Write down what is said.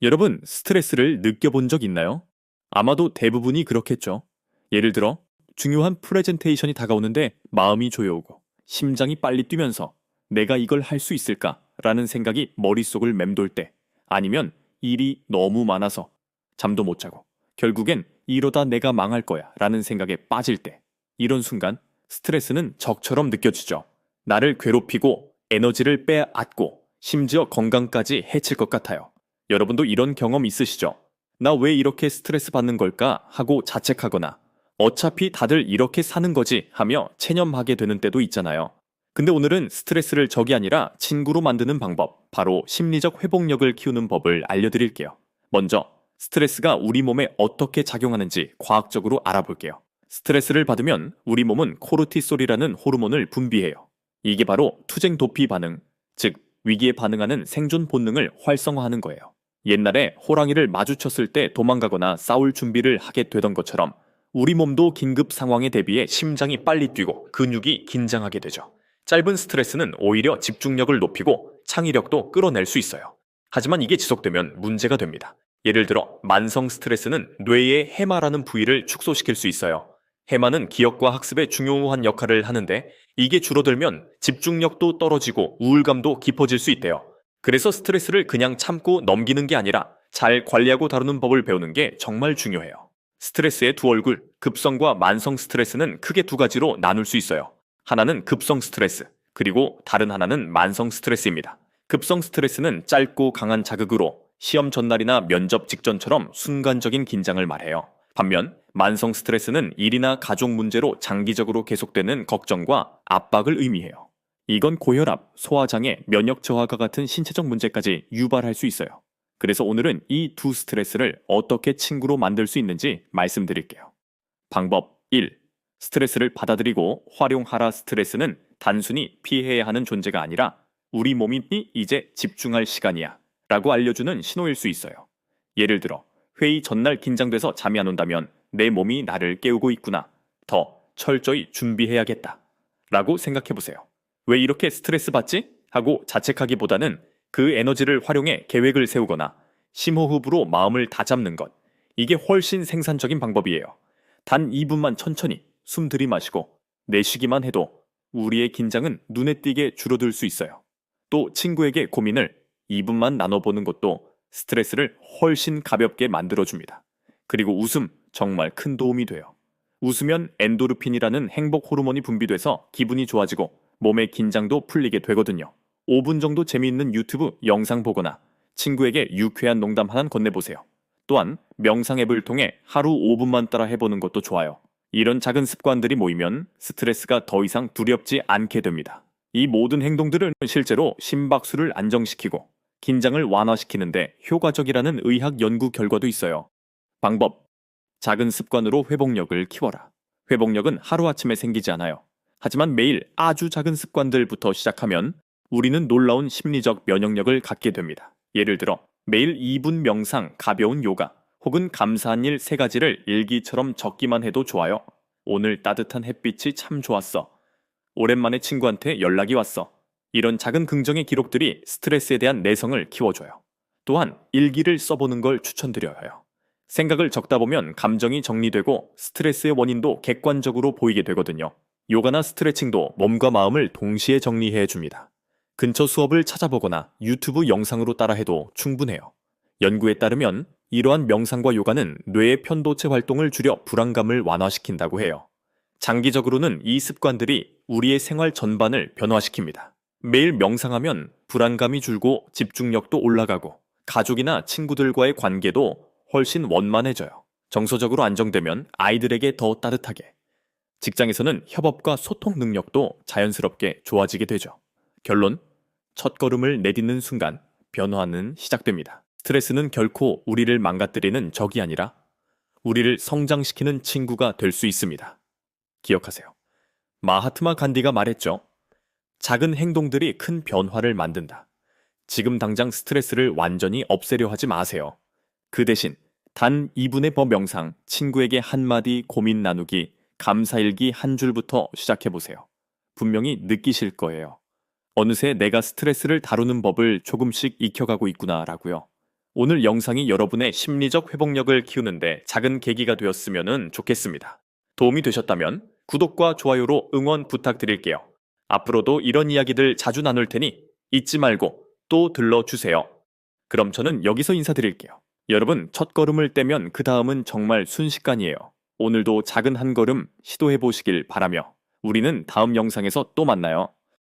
여러분, 스트레스를 느껴본 적 있나요? 아마도 대부분이 그렇겠죠. 예를 들어, 중요한 프레젠테이션이 다가오는데 마음이 조여오고, 심장이 빨리 뛰면서 내가 이걸 할 수 있을까? 라는 생각이 머릿속을 맴돌 때, 아니면 일이 너무 많아서 잠도 못 자고, 결국엔 이러다 내가 망할 거야 라는 생각에 빠질 때, 이런 순간 스트레스는 적처럼 느껴지죠. 나를 괴롭히고, 에너지를 빼앗고, 심지어 건강까지 해칠 것 같아요. 여러분도 이런 경험 있으시죠? 나 왜 이렇게 스트레스 받는 걸까 하고 자책하거나 어차피 다들 이렇게 사는 거지 하며 체념하게 되는 때도 있잖아요. 근데 오늘은 스트레스를 적이 아니라 친구로 만드는 방법, 바로 심리적 회복력을 키우는 법을 알려드릴게요. 먼저, 스트레스가 우리 몸에 어떻게 작용하는지 과학적으로 알아볼게요. 스트레스를 받으면 우리 몸은 코르티솔이라는 호르몬을 분비해요. 이게 바로 투쟁 도피 반응, 즉 위기에 반응하는 생존 본능을 활성화하는 거예요. 옛날에 호랑이를 마주쳤을 때 도망가거나 싸울 준비를 하게 되던 것처럼 우리 몸도 긴급 상황에 대비해 심장이 빨리 뛰고 근육이 긴장하게 되죠. 짧은 스트레스는 오히려 집중력을 높이고 창의력도 끌어낼 수 있어요. 하지만 이게 지속되면 문제가 됩니다. 예를 들어 만성 스트레스는 뇌의 해마라는 부위를 축소시킬 수 있어요. 해마는 기억과 학습에 중요한 역할을 하는데 이게 줄어들면 집중력도 떨어지고 우울감도 깊어질 수 있대요. 그래서 스트레스를 그냥 참고 넘기는 게 아니라 잘 관리하고 다루는 법을 배우는 게 정말 중요해요. 스트레스의 두 얼굴, 급성과 만성 스트레스는 크게 두 가지로 나눌 수 있어요. 하나는 급성 스트레스, 그리고 다른 하나는 만성 스트레스입니다. 급성 스트레스는 짧고 강한 자극으로 시험 전날이나 면접 직전처럼 순간적인 긴장을 말해요. 반면 만성 스트레스는 일이나 가족 문제로 장기적으로 계속되는 걱정과 압박을 의미해요. 이건 고혈압, 소화장애, 면역 저하가 같은 신체적 문제까지 유발할 수 있어요. 그래서 오늘은 이 두 스트레스를 어떻게 친구로 만들 수 있는지 말씀드릴게요. 방법 1. 스트레스를 받아들이고 활용하라. 스트레스는 단순히 피해야 하는 존재가 아니라 우리 몸이 이제 집중할 시간이야 라고 알려주는 신호일 수 있어요. 예를 들어 회의 전날 긴장돼서 잠이 안 온다면 내 몸이 나를 깨우고 있구나. 더 철저히 준비해야겠다 라고 생각해 보세요. 왜 이렇게 스트레스 받지? 하고 자책하기보다는 그 에너지를 활용해 계획을 세우거나 심호흡으로 마음을 다잡는 것. 이게 훨씬 생산적인 방법이에요. 단 2분만 천천히 숨 들이마시고 내쉬기만 해도 우리의 긴장은 눈에 띄게 줄어들 수 있어요. 또 친구에게 고민을 2분만 나눠보는 것도 스트레스를 훨씬 가볍게 만들어줍니다. 그리고 웃음 정말 큰 도움이 돼요. 웃으면 엔도르핀이라는 행복 호르몬이 분비돼서 기분이 좋아지고 몸의 긴장도 풀리게 되거든요. 5분 정도 재미있는 유튜브 영상 보거나 친구에게 유쾌한 농담 하나 건네보세요. 또한 명상 앱을 통해 하루 5분만 따라 해보는 것도 좋아요. 이런 작은 습관들이 모이면 스트레스가 더 이상 두렵지 않게 됩니다. 이 모든 행동들은 실제로 심박수를 안정시키고 긴장을 완화시키는데 효과적이라는 의학 연구 결과도 있어요. 방법. 작은 습관으로 회복력을 키워라. 회복력은 하루아침에 생기지 않아요. 하지만 매일 아주 작은 습관들부터 시작하면 우리는 놀라운 심리적 면역력을 갖게 됩니다. 예를 들어 매일 2분 명상, 가벼운 요가, 혹은 감사한 일 3가지를 일기처럼 적기만 해도 좋아요. 오늘 따뜻한 햇빛이 참 좋았어. 오랜만에 친구한테 연락이 왔어. 이런 작은 긍정의 기록들이 스트레스에 대한 내성을 키워줘요. 또한 일기를 써보는 걸 추천드려요. 생각을 적다 보면 감정이 정리되고 스트레스의 원인도 객관적으로 보이게 되거든요. 요가나 스트레칭도 몸과 마음을 동시에 정리해 줍니다. 근처 수업을 찾아보거나 유튜브 영상으로 따라해도 충분해요. 연구에 따르면 이러한 명상과 요가는 뇌의 편도체 활동을 줄여 불안감을 완화시킨다고 해요. 장기적으로는 이 습관들이 우리의 생활 전반을 변화시킵니다. 매일 명상하면 불안감이 줄고 집중력도 올라가고 가족이나 친구들과의 관계도 훨씬 원만해져요. 정서적으로 안정되면 아이들에게 더 따뜻하게, 직장에서는 협업과 소통 능력도 자연스럽게 좋아지게 되죠. 결론, 첫걸음을 내딛는 순간 변화는 시작됩니다. 스트레스는 결코 우리를 망가뜨리는 적이 아니라 우리를 성장시키는 친구가 될 수 있습니다. 기억하세요. 마하트마 간디가 말했죠. 작은 행동들이 큰 변화를 만든다. 지금 당장 스트레스를 완전히 없애려 하지 마세요. 그 대신 단 2분의 명상, 친구에게 한마디 고민 나누기, 감사일기 한 줄부터 시작해보세요. 분명히 느끼실 거예요. 어느새 내가 스트레스를 다루는 법을 조금씩 익혀가고 있구나라고요. 오늘 영상이 여러분의 심리적 회복력을 키우는데 작은 계기가 되었으면 좋겠습니다. 도움이 되셨다면 구독과 좋아요로 응원 부탁드릴게요. 앞으로도 이런 이야기들 자주 나눌 테니 잊지 말고 또 들러주세요. 그럼 저는 여기서 인사드릴게요. 여러분, 첫 걸음을 떼면 그 다음은 정말 순식간이에요. 오늘도 작은 한 걸음 시도해 보시길 바라며 우리는 다음 영상에서 또 만나요.